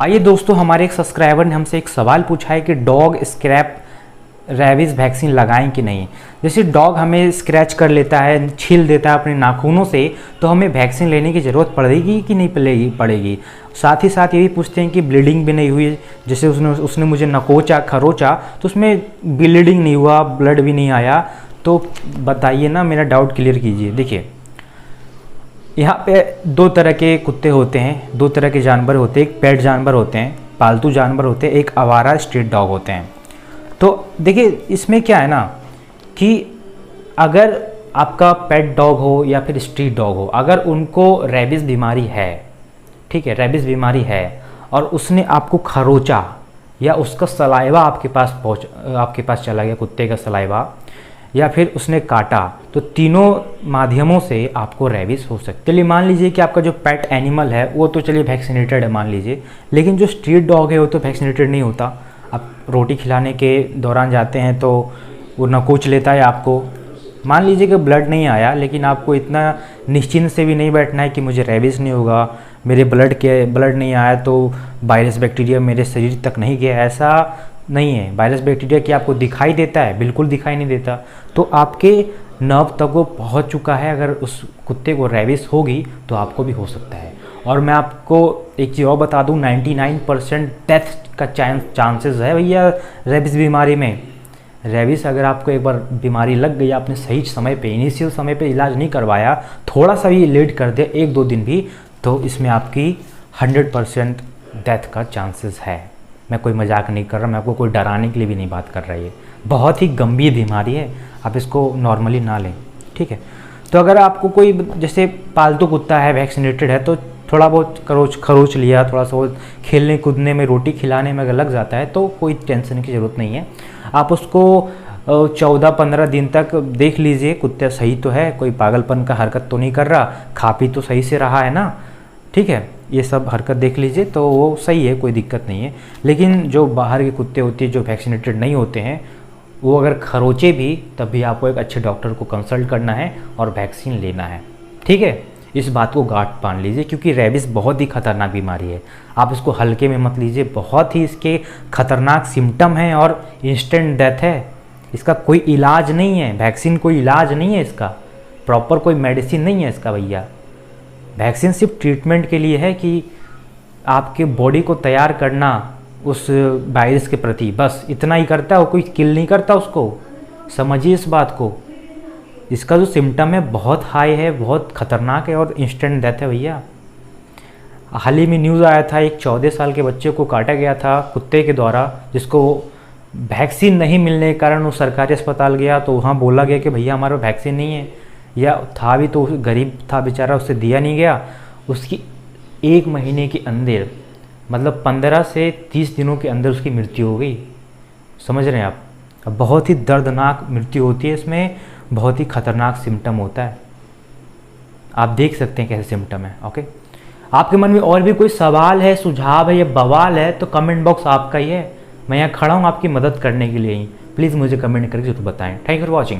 आइए दोस्तों, हमारे एक सब्सक्राइबर ने हमसे एक सवाल पूछा है कि डॉग स्क्रैप रेबीज़ वैक्सीन लगाएं कि नहीं। जैसे डॉग हमें स्क्रैच कर लेता है, छील देता है अपने नाखूनों से, तो हमें वैक्सीन लेने की ज़रूरत पड़ेगी कि नहीं पड़ेगी। साथ ही साथ ये भी पूछते हैं कि ब्लीडिंग भी नहीं हुई, जैसे उसने मुझे नकोचा खरोचा तो उसमें ब्लीडिंग नहीं हुआ, ब्लड भी नहीं आया, तो बताइए ना, मेरा डाउट क्लियर कीजिए। देखिए, यहाँ पे दो तरह के कुत्ते होते हैं, दो तरह के जानवर होते हैं। एक पेट जानवर होते हैं, पालतू जानवर होते हैं, एक आवारा स्ट्रीट डॉग होते हैं। तो देखिए, इसमें क्या है ना कि अगर आपका पेट डॉग हो या फिर स्ट्रीट डॉग हो, अगर उनको रेबीज़ बीमारी है, ठीक है, रेबीज़ बीमारी है, और उसने आपको खरोचा या उसका सलाइवा आपके पास चला गया, कुत्ते का सलाइवा, या फिर उसने काटा, तो तीनों माध्यमों से आपको रेबीज़ हो सकती है। चलिए मान लीजिए कि आपका जो पेट एनिमल है वो तो चलिए वैक्सीनेटेड है मान लीजिए, लेकिन जो स्ट्रीट डॉग है वो तो वैक्सीनेटेड नहीं होता। आप रोटी खिलाने के दौरान जाते हैं तो वो नकोच लेता है आपको। मान लीजिए कि ब्लड नहीं आया, लेकिन आपको इतना निश्चिंत से भी नहीं बैठना है कि मुझे रेबीज़ नहीं होगा, मेरे ब्लड नहीं आया तो वायरस बैक्टीरिया मेरे शरीर तक नहीं गया, ऐसा नहीं है। वायरस बैक्टीरिया क्या आपको दिखाई देता है? बिल्कुल दिखाई नहीं देता। तो आपके नर्व तक वो पहुंच चुका है। अगर उस कुत्ते को रेबीज़ होगी तो आपको भी हो सकता है। और मैं आपको एक चीज़ और बता दूं, 99% डेथ का चांसेस है भैया रेबीज़ बीमारी में। रेबीज़ अगर आपको एक बार बीमारी लग गई, आपने सही समय पे, इनिशियल समय पे इलाज नहीं करवाया, थोड़ा सा भी लेट कर दिया, 1-2 दिन भी, तो इसमें आपकी 100% डेथ का चांसेस है। मैं कोई मजाक नहीं कर रहा, मैं आपको कोई डराने के लिए भी नहीं बात कर रहा है। ये बहुत ही गंभीर बीमारी है, आप इसको नॉर्मली ना लें, ठीक है। तो अगर आपको कोई जैसे पालतू कुत्ता है, वैक्सीनेटेड है, तो थोड़ा बहुत खरोच लिया, थोड़ा सा वो खेलने कूदने में, रोटी खिलाने में अगर लग जाता है तो कोई टेंशन की ज़रूरत नहीं है। आप उसको 14-15 दिन तक देख लीजिए, कुत्ता सही तो है, कोई पागलपन का हरकत तो नहीं कर रहा, खा पी तो सही से रहा है ना, ठीक है, ये सब हरकत देख लीजिए तो वो सही है, कोई दिक्कत नहीं है। लेकिन जो बाहर के कुत्ते होते हैं जो वैक्सीनेटेड नहीं होते हैं, वो अगर खरोचे भी, तब भी आपको एक अच्छे डॉक्टर को कंसल्ट करना है और वैक्सीन लेना है, ठीक है। इस बात को गांठ बांध लीजिए, क्योंकि रेबीज़ बहुत ही खतरनाक बीमारी है। आप इसको हल्के में मत लीजिए, बहुत ही इसके खतरनाक सिम्टम हैं और इंस्टेंट डेथ है। इसका कोई इलाज नहीं है, वैक्सीन कोई इलाज नहीं है, इसका प्रॉपर कोई मेडिसिन नहीं है इसका भैया। वैक्सीन सिर्फ ट्रीटमेंट के लिए है कि आपके बॉडी को तैयार करना उस वायरस के प्रति, बस इतना ही करता है, वो कोई किल नहीं करता उसको। समझिए इस बात को। इसका जो सिम्टम है बहुत हाई है, बहुत खतरनाक है और इंस्टेंट डेथ है भैया। हाल ही में न्यूज़ आया था, एक 14 साल के बच्चे को काटा गया था कुत्ते के द्वारा, जिसको वैक्सीन नहीं मिलने के कारण वो सरकारी अस्पताल गया, तो वहाँ बोला गया कि भैया हमारे वैक्सीन नहीं है, या था भी तो गरीब था बेचारा, उससे दिया नहीं गया। उसकी 1 महीने के अंदर, मतलब 15 से 30 दिनों के अंदर उसकी मृत्यु हो गई। समझ रहे हैं आप? अब बहुत ही दर्दनाक मृत्यु होती है, इसमें बहुत ही खतरनाक सिम्टम होता है। आप देख सकते हैं कैसे सिम्टम है, ओके। आपके मन में और भी कोई सवाल है, सुझाव है या बवाल है, तो कमेंट बॉक्स आपका ही है। मैं यहाँ खड़ा हूँ आपकी मदद करने के लिए ही। प्लीज़ मुझे कमेंट करके जरूर बताएं। Thank you for watching.